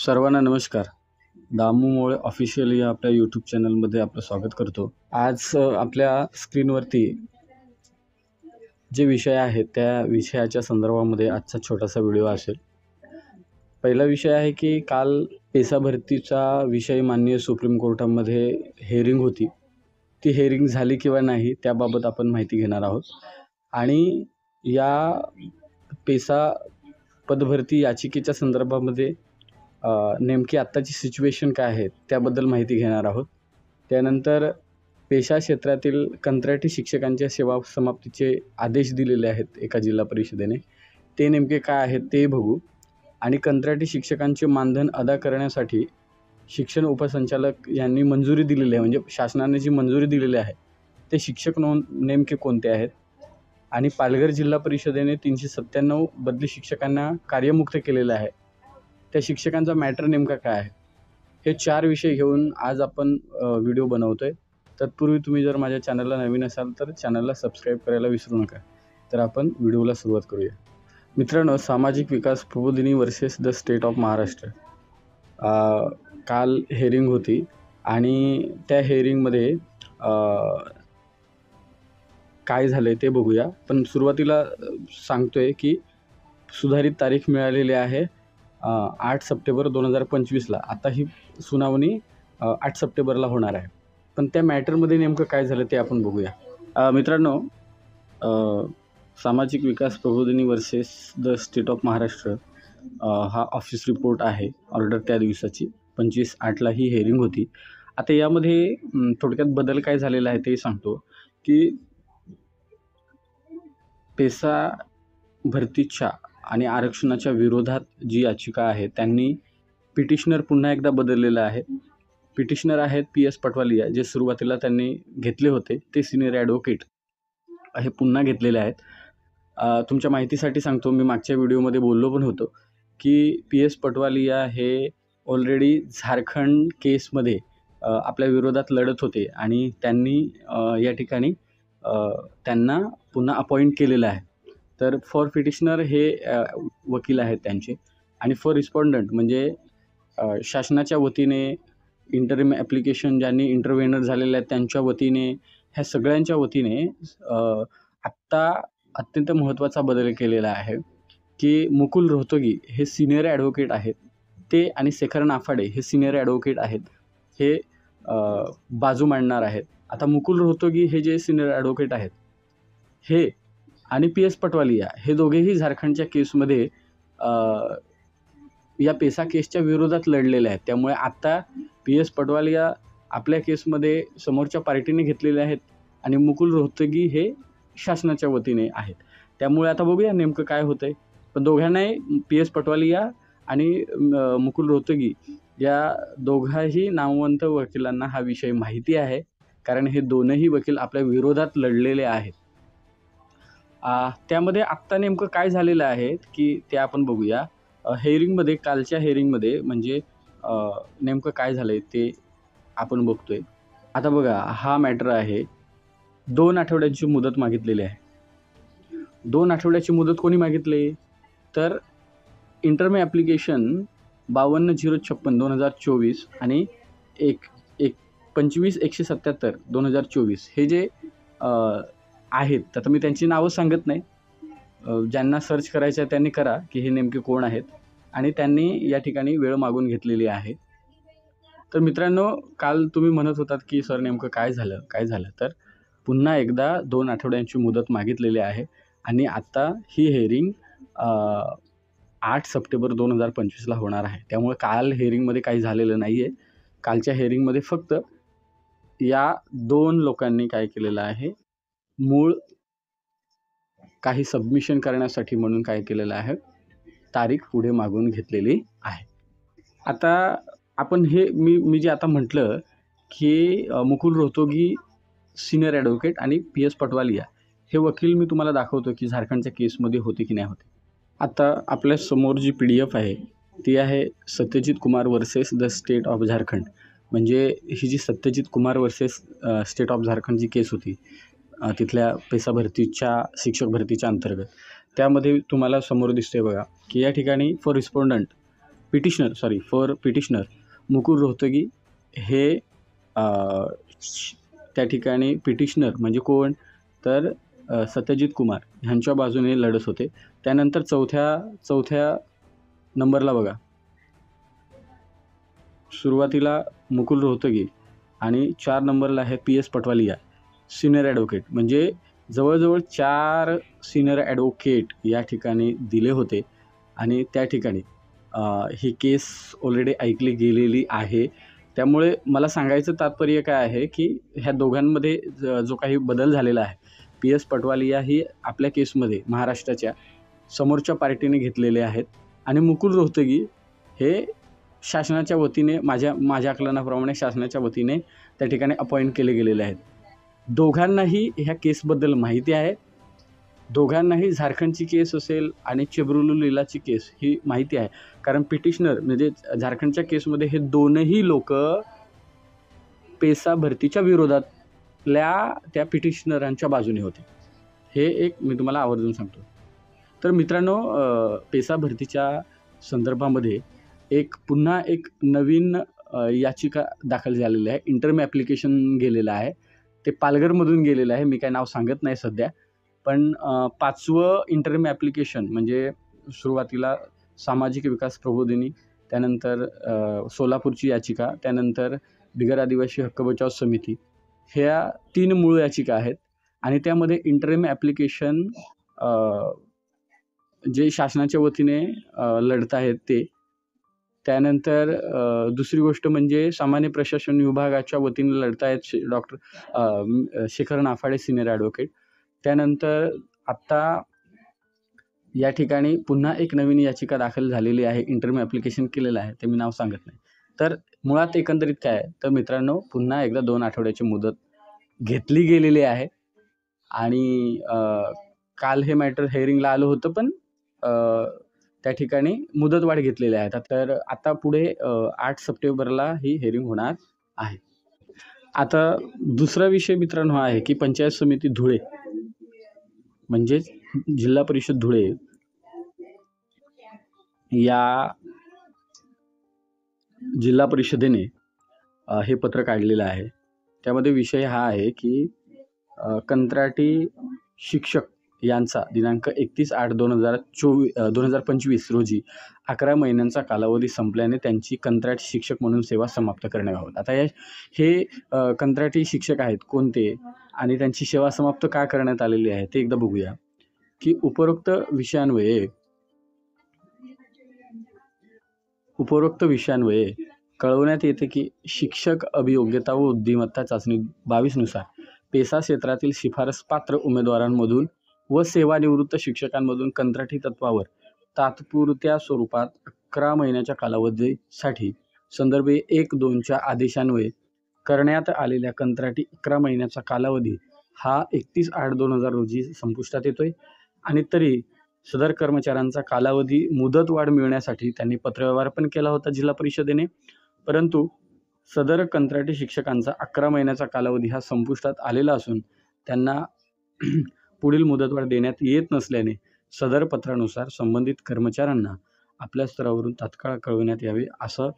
सर्वांना नमस्कार. दामू मोळे ऑफिशियल या आपल्या यूट्यूब चॅनलमध्ये आपलं स्वागत करतो. आज आपल्या स्क्रीनवरती जे विषय आहेत त्या विषयाच्या संदर्भामध्ये आजचा छोटासा व्हिडिओ असेल. पहिला विषय आहे की काल पेसा भरतीचा विषय माननीय सुप्रीम कोर्टामध्ये हेअरिंग होती. ती हेअरिंग झाली किंवा नाही त्याबाबत आपण माहिती घेणार आहोत आणि या पेसा पदभरती याचिकेच्या संदर्भामध्ये नेमकी आत्ताची सिच्युएशन काय आहे त्याबद्दल माहिती घेणार आहोत. त्यानंतर पेशा क्षेत्रातील कंत्राटी शिक्षकांच्या सेवा समाप्तीचे आदेश दिलेले आहेत एका जिल्हा परिषदेने, ते नेमके काय आहेत ते बघू. आणि कंत्राटी शिक्षकांचे मानधन अदा करण्यासाठी शिक्षण उपसंचालक यांनी मंजुरी दिलेली आहे, म्हणजे शासनाने जी मंजुरी दिलेली आहे ते शिक्षक नेमके कोणते आहेत. आणि पालघर जिल्हा परिषदेने 397 बदली शिक्षकांना कार्यमुक्त केलेलं आहे, त्या शिक्षकांचा मॅटर नेमका काय आहे, हे 4 विषय घेऊन आज आपण व्हिडिओ बनवतोय. तत्पूर्वी तुम्ही जर माझ्या चॅनलला नवीन असाल तर चॅनलला सबस्क्राईब करायला विसरू नका. तर आपण व्हिडिओला सुरुवात करूया. मित्रांनो, Samajik Vikas Prabodhini versus the state of Maharashtra काल हेअरिंग होती आणि त्या हेअरिंगमध्ये काय झालं ते बघूया. पण सुरुवातीला सांगतोय की सुधारित तारीख मिळालेली आहे 8 सप्टेंबर 2025ला. आता ही सुनावणी 8 सप्टेंबरला होणार आहे. पण त्या मॅटरमध्ये नेमकं काय झालं ते आपण बघूया. मित्रांनो, Samajik Vikas Prabodhini versus the state of Maharashtra हा ऑफिस रिपोर्ट आहे, ऑर्डर त्या दिवसाची 25/8ला ही हेअरिंग होती. आता यामध्ये थोडक्यात बदल काय झालेला आहे ते सांगतो की पेसा भरतीच्या आणि आरक्षणाच्या विरोधात जी याचिका आहे त्यांनी पिटिशनर पुन्हा एकदा बदललेलं आहे. पिटिशनर आहेत PS पटवालिया, जे सुरुवातीला त्यांनी घेतले होते ते सिनियर ॲडव्होकेट हे पुन्हा घेतलेले आहेत. तुमच्या माहितीसाठी सांगतो, मी मागच्या व्हिडिओमध्ये बोललो पण होतो की PS पटवालिया हे ऑलरेडी झारखंड केसमध्ये आपल्या विरोधात लढत होते आणि त्यांनी या ठिकाणी त्यांना पुन्हा अपॉइंट केलेलं आहे. तर फॉर पिटिशनर हे वकील आहेत त्यांचे, आणि फॉर रिस्पॉन्डंट म्हणजे शासनाच्या वतीने इंटरिम ॲप्लिकेशन ज्यांनी इंटरव्हेनर झालेले आहेत त्यांच्या वतीने, ह्या सगळ्यांच्या वतीने आत्ता अत्यंत महत्त्वाचा बदल केलेला आहे की मुकुल रोहतगी हे सिनियर ॲडव्होकेट आहेत ते, आणि शेखर नाफाडे हे सिनियर ॲडव्होकेट आहेत, हे बाजू मांडणार आहेत. आता मुकुल रोहतगी हे जे सिनियर ॲडव्होकेट आहेत हे आणि PS पटवालिया हे दोघेही झारखंडच्या केसमध्ये या पेसा केसच्या विरोधात लढलेले आहेत. त्यामुळे आत्ता PS पटवालिया आपल्या केसमध्ये समोरच्या पार्टीने घेतलेले आहेत आणि मुकुल रोहतगी हे शासनाच्या वतीने आहेत. त्यामुळे आता बघूया नेमकं काय होतं आहे. पण दोघांनाही PS पटवालिया आणि मुकुल रोहतगी या दोघाही नामवंत वकिलांना हा विषय माहिती आहे, कारण हे दोनही वकील आपल्या विरोधात लढलेले आहेत. त्यामध्ये आत्ता नेमकं काय झालेलं आहे की ते आपण बघूया. हेअरिंगमध्ये, कालच्या हेअरिंगमध्ये म्हणजे नेमकं काय झालं आहे ते आपण बघतोय. आता बघा, हा मॅटर आहे. 2 आठवड्यांची मुदत मागितलेली आहे. 2 आठवड्याची मुदत कोणी मागितली तर इंटरमे ॲप्लिकेशन 52/056/2024 आणि 25/177/2024 हे जे आहेत. आता मी त्यांची नावं सांगत नाही, ज्यांना सर्च करायचं आहे त्यांनी करा की हे नेमके कोण आहेत, आणि त्यांनी या ठिकाणी वेळ मागून घेतलेली आहे. तर मित्रांनो, काल तुम्ही म्हणत होतात की सर नेमकं काय झालं, तर पुन्हा एकदा 2 आठवड्यांची मुदत मागितलेली आहे आणि आत्ता ही हेअरिंग 8 सप्टेंबर 2025ला होणार आहे. त्यामुळे काल हेअरिंगमध्ये काही झालेलं नाही आहे. कालच्या हेअरिंगमध्ये फक्त या 2 लोकांनी काय केलेलं आहे, मूळ काही सबमिशन करण्यासाठी म्हणून काय केलेलं आहे, तारीख पुढे मागून घेतलेली आहे. आता आपण हे मी जे आता म्हटलं की मुकुल रोहतगी सिनियर ॲडव्होकेट आणि PS पटवालिया हे वकील मी तुम्हाला दाखवतो की झारखंडच्या केसमध्ये होते की नाही होते. आता आपल्या समोर जी PDF आहे ती आहे Satyajit Kumar versus the state of Jharkhand. म्हणजे ही जी Satyajit Kumar versus state of Jharkhand जी केस होती तिथल्या पेसा भरतीच्या शिक्षक भरतीच्या अंतर्गत, त्यामध्ये तुम्हाला समोर दिसते बघा की या ठिकाणी for respondent petitioner Mukul Rohatgi हे त्या ठिकाणी पिटिशनर म्हणजे कोण, तर सत्यजित कुमार ह्यांच्या बाजूने लढत होते. त्यानंतर चौथ्या नंबरला बघा, सुरुवातीला मुकुल रोहतगी आणि 4 नंबरला आहे PS पटवालिया सिनियर ॲडव्होकेट. म्हणजे जवळजवळ 4 सिनियर ॲडव्होकेट या ठिकाणी दिले होते आणि त्या ठिकाणी ही केस ऑलरेडी ऐकली गेलेली आहे. त्यामुळे मला सांगायचं तात्पर्य काय आहे की ह्या दोघांमध्ये जो काही बदल झालेला आहे, PS पटवालिया ही आपल्या केसमध्ये महाराष्ट्राच्या समोरच्या पार्टीने घेतलेले आहेत आणि मुकुल रोहतगी हे शासनाच्या वतीने माझ्या आकलनाप्रमाणे शासनाच्या वतीने त्या ठिकाणी अपॉइंट केले गेलेले आहेत. दोघांनाही ह्या केसबद्दल माहिती आहे. दोघांनाही झारखंडची केस असेल आणि चेब्रुलुलीलाची केस ही माहिती आहे. कारण पिटिशनर म्हणजे झारखंडच्या केसमध्ये हे दोनही लोक पेसा भरतीच्या विरोधातल्या त्या पिटिशनरांच्या बाजूने होते. हे एक मी तुम्हाला आवर्जून सांगतो. तर मित्रांनो, पेसा भरतीच्या संदर्भामध्ये पुन्हा एक नवीन याचिका दाखल झालेली आहे. इंटरम ॲप्लिकेशन गेलेलं आहे. ते पालघरमधून गेलेलं आहे. मी काय नाव सांगत नाही सध्या, पण 5वं इंटरम ॲप्लिकेशन म्हणजे सुरुवातीला सामाजिक विकास प्रबोधिनी, त्यानंतर सोलापूरची याचिका, त्यानंतर बिगर आदिवासी हक्क बचाव समिती, ह्या 3 मूळ याचिका आहेत आणि त्यामध्ये इंटरम ॲप्लिकेशन जे शासनाच्या वतीने लढत आहेत ते. त्यानंतर दुसरी गोष्ट म्हणजे सामान्य प्रशासन विभागाच्या वतीने लढत आहेत डॉक्टर शेखर नाफाडे सिनियर ॲडव्होकेट. त्यानंतर आत्ता या ठिकाणी पुन्हा एक नवीन याचिका दाखल झालेली आहे. इंटरम ॲप्लिकेशन केलेलं आहे, ते मी नाव सांगत नाही. तर मुळात एकंदरीत काय आहे, तर मित्रांनो, पुन्हा एकदा 2 आठवड्याची मुदत घेतली गेलेली आहे आणि काल हे मॅटर हेअरिंगला आलं होतं, पण त्या ठिकाणी मुदतवाढ घेतलेली आहे. तर आता पुढे 8 सप्टेंबरला ही हेअरिंग होणार आहे. आता दुसरा विषय मित्रांनो हा आहे की पंचायत समिती धुळे म्हणजेच जिल्हा परिषद धुळे या जिल्हा परिषदेने हे पत्र काढलेलं आहे. त्यामध्ये विषय हा आहे की कंत्राटी शिक्षक यांचा दिनांक 31/8/2025 रोजी 11 महिन्यांचा कालावधी संपल्याने त्यांची कंत्राटी शिक्षक म्हणून सेवा समाप्त करण्याबाबत. आता हे कंत्राटी शिक्षक आहेत कोणते आणि त्यांची सेवा समाप्त का करण्यात आलेली आहे ते एकदा बघूया. की उपरोक्त विषयांवये कळवण्यात येते की शिक्षक अभियोग्यता व बुद्धिमत्ता चाचणी 22 नुसार पेसा क्षेत्रातील शिफारसपात्र उमेदवारांमधून व सेवानिवृत्त शिक्षकांमधून कंत्राटी तत्वावर तात्पुरत्या स्वरूपात 11 महिन्याच्या कालावधीसाठी संदर्भ 1-2च्या आदेशान्वये करण्यात आलेल्या कंत्राटी 11 महिन्याचा कालावधी हा 31/8/2000 रोजी संपुष्टात येतोय आणि तरी सदर कर्मचाऱ्यांचा कालावधी मुदतवाढ मिळण्यासाठी त्यांनी पत्रव्यवहार पण केला होता जिल्हा परिषदेने. परंतु सदर कंत्राटी शिक्षकांचा 11 महिन्याचा कालावधी हा संपुष्टात आलेला असून त्यांना पुढील मुदतवाढ देण्यात येत नसल्याने सदर पत्रानुसार संबंधित कर्मचाऱ्यांना आपल्या स्तरावरून तात्काळ कळविण्यात यावे असं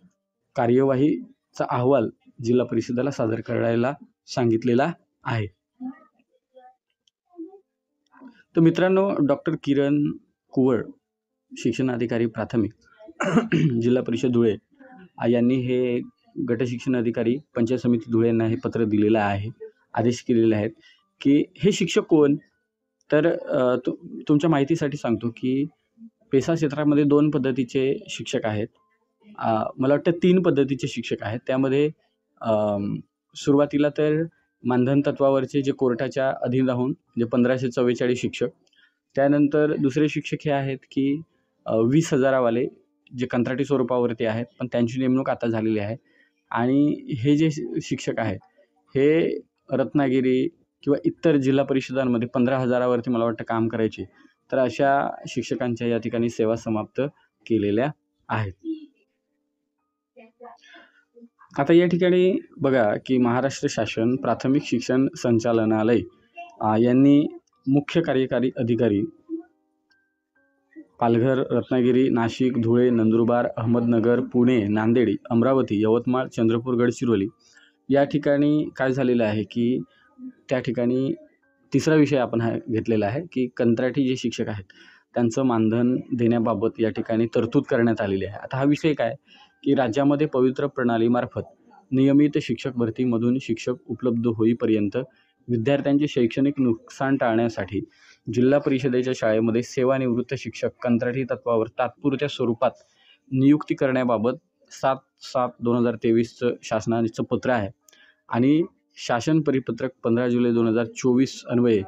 कार्यवाहीचा अहवाल जिल्हा परिषदेला सादर करायला सांगितलेला आहे. तर मित्रांनो, डॉक्टर किरण कुवळ शिक्षणाधिकारी प्राथमिक जिल्हा परिषद धुळे यांनी हे गट शिक्षण अधिकारी पंचायत समिती धुळे यांना हे पत्र दिलेलं आहे, आदेश केलेले आहेत की हे शिक्षक कोण. तर तुमच्या माहितीसाठी सांगतो की पेसा क्षेत्रामध्ये 2 पद्धतीचे शिक्षक आहेत. मला वाटतं 3 पद्धतीचे शिक्षक आहेत. त्यामध्ये सुरुवातीला तर मानधन तत्वावरचे जे कोर्टाच्या अधीन राहून म्हणजे 1544 शिक्षक. त्यानंतर दुसरे शिक्षक हे आहेत की 20,000 वाले जे कंत्राटी स्वरूपावरती आहेत, पण त्यांची नेमणूक आता झालेली आहे. आणि हे जे शिक्षक आहेत हे रत्नागिरी किंवा इतर जिल्हा परिषदांमध्ये 15,000 वरती मला वाटतं काम करायचे. तर अशा शिक्षकांच्या या ठिकाणी सेवा समाप्त केलेल्या आहेत. आता या ठिकाणी बघा की महाराष्ट्र शासन प्राथमिक शिक्षण संचालनालय यांनी मुख्य कार्यकारी अधिकारी पालघर, रत्नागिरी, नाशिक, धुळे, नंदुरबार, अहमदनगर, पुणे, नांदेड, अमरावती, यवतमाळ, चंद्रपूर, गडचिरोली या ठिकाणी काय झालेलं आहे की त्या ठिकाणी तिसरा विषय आपण हा घेतलेला आहे की कंत्राटी जे शिक्षक आहेत त्यांचं मानधन देण्याबाबत या ठिकाणी तरतूद करण्यात आलेली आहे. आता हा विषय काय की राज्यामध्ये पवित्र प्रणालीमार्फत नियमित शिक्षक भरतीमधून शिक्षक उपलब्ध होईपर्यंत विद्यार्थ्यांचे शैक्षणिक नुकसान टाळण्यासाठी जिल्हा परिषदेच्या शाळेमध्ये सेवानिवृत्त शिक्षक कंत्राटी तत्वावर तात्पुरत्या स्वरूपात नियुक्ती करण्याबाबत 7/7/2023 शासनाचं पत्र आहे आणि शासन परिपत्रक 15 जुलै 2024 अन्वये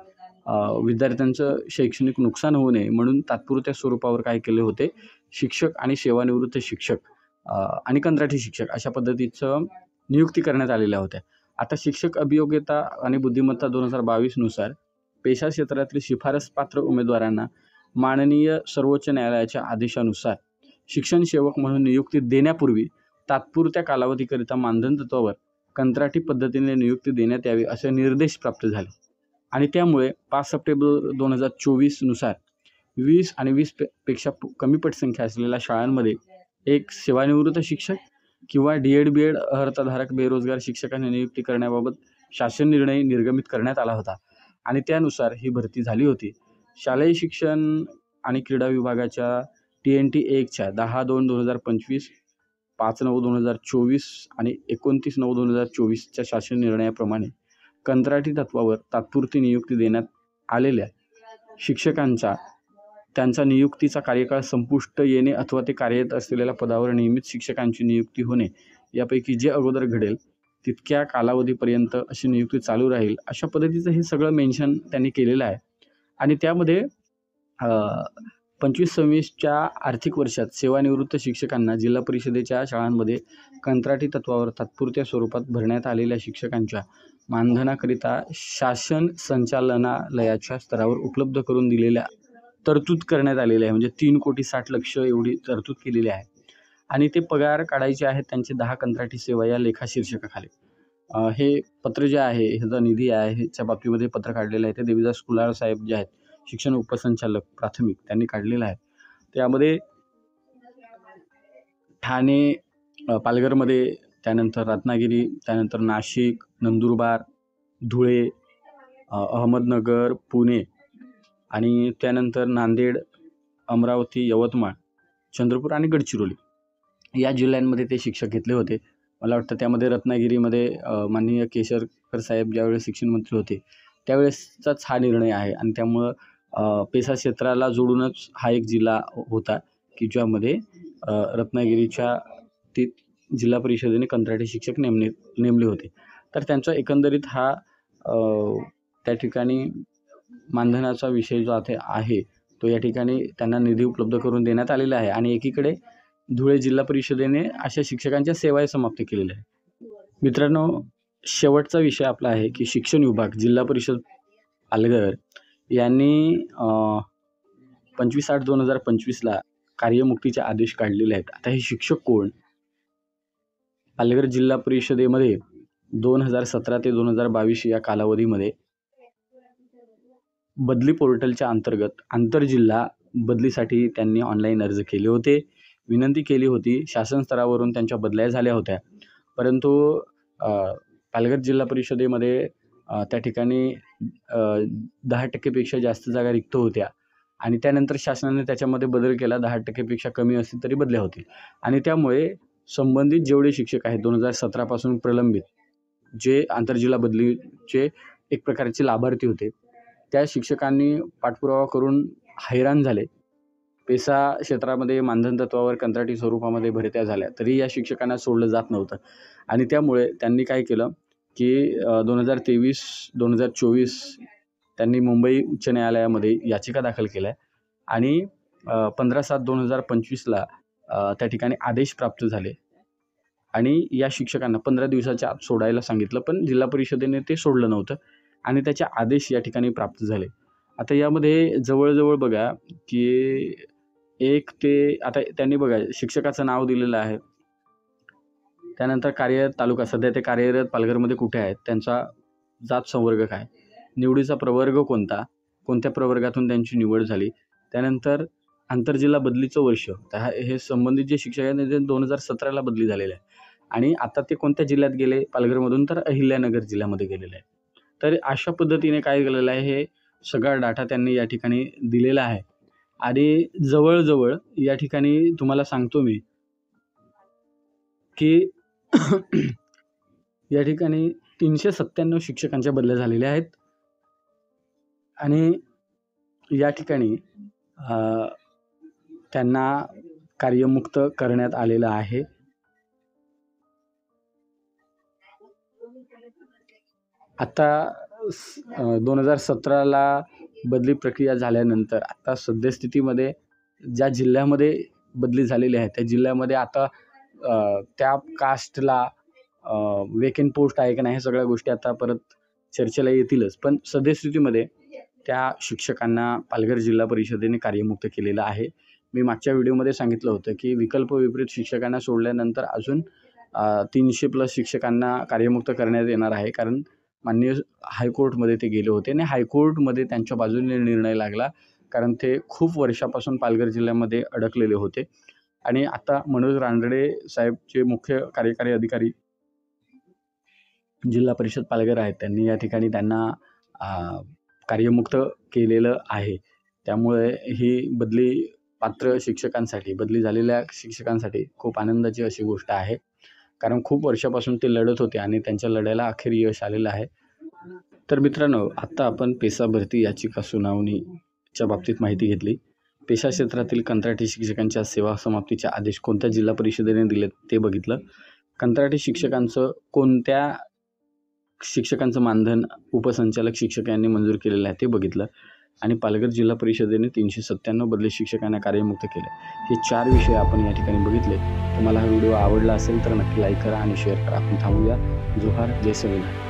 विद्यार्थ्यांचं शैक्षणिक नुकसान होऊ नये म्हणून तात्पुरत्या स्वरूपावर काय केले होते, शिक्षक आणि सेवानिवृत्त शिक्षक आणि कंत्राटी शिक्षक अशा पद्धतीचं नियुक्ती करण्यात आलेल्या होत्या. आता शिक्षक अभियोग्यता आणि बुद्धिमत्ता 2022 नुसार पेशा क्षेत्रातील शिफारस पात्र उमेदवारांना माननीय सर्वोच्च न्यायालयाच्या आदेशानुसार शिक्षण सेवक म्हणून नियुक्ती देण्यापूर्वी तात्पुरत्या कालावधीकरिता मानधन तत्वावर कंत्राटी पद्धतीने नियुक्ती देण्यात यावी असे निर्देश प्राप्त झाले आणि त्यामुळे 5 सप्टेंबर 2024 नुसार 20 आणि 20 पेक्षा कमी पटसंख्या असलेल्या शाळांमध्ये एक सेवानिवृत्त शिक्षक किंवा DED BED अर्हताधारक बेरोजगार शिक्षकांची नियुक्ती करण्याबाबत शासन निर्णय निर्गमित करण्यात आला होता आणि त्यानुसार ही भरती झाली होती. शालेय शिक्षण आणि क्रीडा विभागाच्या TNT 1च्या 10/2/2025, 5/9/2024 आणि 29/9/2024च्या शासन निर्णयाप्रमाणे कंत्राटी तत्वावर तात्पुरती नियुक्ती देण्यात आलेल्या शिक्षकांचा त्यांचा नियुक्तीचा कार्यकाळ संपुष्ट येणे अथवा ते कार्यरत असलेल्या पदावर नियमित शिक्षकांची नियुक्ती होणे यापैकी जे अगोदर घडेल तितक्या कालावधीपर्यंत अशी नियुक्ती चालू राहील अशा पद्धतीचं हे सगळं मेन्शन त्यांनी केलेलं आहे आणि त्यामध्ये 25-26च्या आर्थिक वर्षात सेवानिवृत्त शिक्षकांना जिल्हा परिषदेच्या शाळांमध्ये कंत्राटी तत्वावर तात्पुरत्या स्वरूपात भरण्यात आलेल्या शिक्षकांच्या मानधनाकरिता शासन संचालनालयाच्या स्तरावर उपलब्ध करून दिलेल्या तरतूद करण्यात आलेली आहे. म्हणजे 3,60,00,000 एवढी तरतूद केलेली आहे आणि ते पगार काढायचे आहेत त्यांचे 10 कंत्राटी सेवा या लेखा शीर्षकाखाली. हे पत्र जे आहे ह्याचा निधी आहे ह्याच्या बाबतीमध्ये पत्र काढलेलं आहे ते देवीदास कुलाळ साहेब जे आहेत शिक्षण उपसंचालक प्राथमिक त्यांनी काढलेलं आहे. त्यामध्ये ठाणे, पालघरमध्ये, त्यानंतर रत्नागिरी, त्यानंतर नाशिक, नंदुरबार, धुळे, अहमदनगर, पुणे आणि त्यानंतर नांदेड, अमरावती, यवतमाळ, चंद्रपूर आणि गडचिरोली या जिल्ह्यांमध्ये ते शिक्षक घेतले होते. मला वाटतं त्यामध्ये रत्नागिरीमध्ये माननीय केशरकर साहेब ज्यावेळेस शिक्षण मंत्री होते त्यावेळेसचाच हा निर्णय आहे आणि त्यामुळं पेसा क्षेत्राला जोडूनच हा एक जिल्हा होता की ज्यामध्ये रत्नागिरीच्या ते जिल्हा परिषदेने कंत्राटी शिक्षक नेमले होते. तर त्यांचा एकंदरीत हा त्या ठिकाणी मानधनाचा विषय जो आहे तो या ठिकाणी त्यांना निधी उपलब्ध करून देण्यात आलेला आहे आणि एकीकडे धुळे जिल्हा परिषदेने अशा शिक्षकांच्या सेवाही समाप्त केलेल्या आहे. मित्रांनो, शेवटचा विषय आपला आहे की शिक्षण विभाग जिल्हा परिषद पालघर यांनी 25/8/2025ला कार्यमुक्तीचे आदेश काढलेले आहेत. आता हे शिक्षक कोण? पालघर जिल्हा परिषदेमध्ये 2017 ते 2022 या कालावधीमध्ये बदली पोर्टलच्या अंतर्गत आंतरजिल्हा बदलीसाठी त्यांनी ऑनलाईन अर्ज केले होते, विनंती केली होती. शासन स्तरावरून त्यांच्या बदल्या झाल्या होत्या, परंतु पालघर जिल्हा परिषदेमध्ये त्या ठिकाणी 10% जास्त जागा रिक्त होत्या आणि त्यानंतर शासनाने त्याच्यामध्ये बदल केला. 10% कमी असतील तरी बदल्या होतील आणि त्यामुळे संबंधित जेवढे शिक्षक आहेत 2017 पासून प्रलंबित जे आंतरजिल्हा बदलीचे एक प्रकारचे लाभार्थी होते त्या शिक्षकांनी पाठपुरावा करून हैराण झाले. पेसा क्षेत्रामध्ये मानधन तत्वावर कंत्राटी स्वरूपामध्ये भरत्या झाल्या तरी या शिक्षकांना सोडलं जात नव्हतं आणि त्यामुळे त्यांनी काय केलं की 2023-2024 त्यांनी मुंबई उच्च न्यायालयामध्ये याचिका दाखल केल्या आणि 15/7/2025ला त्या ठिकाणी आदेश प्राप्त झाले आणि या शिक्षकांना 15 दिवसाच्या आत सोडायला सांगितलं, पण जिल्हा परिषदेने ते सोडलं नव्हतं आणि त्याचे आदेश या ठिकाणी प्राप्त झाले. आता यामध्ये जवळजवळ बघा की आता त्यांनी बघा शिक्षकाचं नाव दिलेलं आहे, त्यानंतर कार्यरत तालुका, सध्या ते कार्यरत पालघरमध्ये कुठे आहेत, त्यांचा जात संवर्ग काय, निवडीचा प्रवर्ग कोणता, कोणत्या प्रवर्गातून त्यांची निवड झाली, त्यानंतर आंतरजिल्हा बदलीचं वर्ष. तर हे संबंधित जे शिक्षक आहेत ते 2017ला बदली झालेले आहे आणि आता ते कोणत्या जिल्ह्यात गेले पालघरमधून, तर अहिल्यानगर जिल्ह्यामध्ये गेलेले आहे. तर अशा पद्धतीने काय केलेलं आहे, हे सगळा डाटा त्यांनी या ठिकाणी दिलेला आहे आणि जवळ या ठिकाणी तुम्हाला सांगतो मी की या ठिकाणी 397 शिक्षकांच्या बदल्या झालेल्या आहेत आणि या ठिकाणी त्यांना कार्यमुक्त करण्यात आलेलं आहे. आता 2017ला बदली प्रक्रिया झाल्यानंतर आता सद्यस्थितीमध्ये ज्या जिल्ह्यामध्ये बदली झालेली आहे त्या जिल्ह्यामध्ये आता त्या कास्टला वेकेंट पोस्ट आहे की नाही, हे सगळ्या गोष्टी आता परत चर्चेला येतीलच. पण सद्यस्थितीमध्ये त्या शिक्षकांना पालघर जिल्हा परिषदेने कार्यमुक्त केलेलं आहे. मी मागच्या व्हिडिओमध्ये सांगितलं होतं की विकल्प विपरीत शिक्षकांना सोडल्यानंतर अजून 300+ शिक्षकांना कार्यमुक्त करण्यात येणार आहे. कारण माननीय हायकोर्टमध्ये ते गेले होते आणि हायकोर्टमध्ये त्यांच्या बाजूने निर्णय लागला. कारण ते खूप वर्षापासून पालघर जिल्ह्यामध्ये अडकलेले होते आणि आता मनोज रानडे साहेब जे मुख्य कार्यकारी अधिकारी जिल्हा परिषद पालघर आहेत, त्यांनी या ठिकाणी त्यांना कार्यमुक्त केलेलं आहे. त्यामुळे ही बदली पात्र शिक्षकांसाठी, बदली झालेल्या शिक्षकांसाठी खूप आनंदाची अशी गोष्ट आहे. कारण खूप वर्षापासून ते लढत होते आणि त्यांच्या लढ्याला अखेर यश आलेलं आहे. तर मित्रांनो, आत्ता आपण पेसा भरती याचिका सुनावणीच्या बाबतीत माहिती घेतली. पेशा क्षेत्रातील कंत्राटी शिक्षकांच्या सेवा समाप्तीचे आदेश कोणत्या जिल्हा परिषदेने दिलेत ते बघितलं. कंत्राटी शिक्षकांचं कोणत्या शिक्षकांचं मानधन उपसंचालक शिक्षक यांनी मंजूर केलेलं आहे ते बघितलं आणि पालघर जिल्हा परिषदेने 397 बदली शिक्षकांना कार्यमुक्त केले. हे 4 विषय आपण या ठिकाणी बघितले. तुम्हाला हा व्हिडिओ आवडला असेल तर नक्की लाईक करा आणि शेअर करा. आपण थांबूया. जोहार, जय संविधान.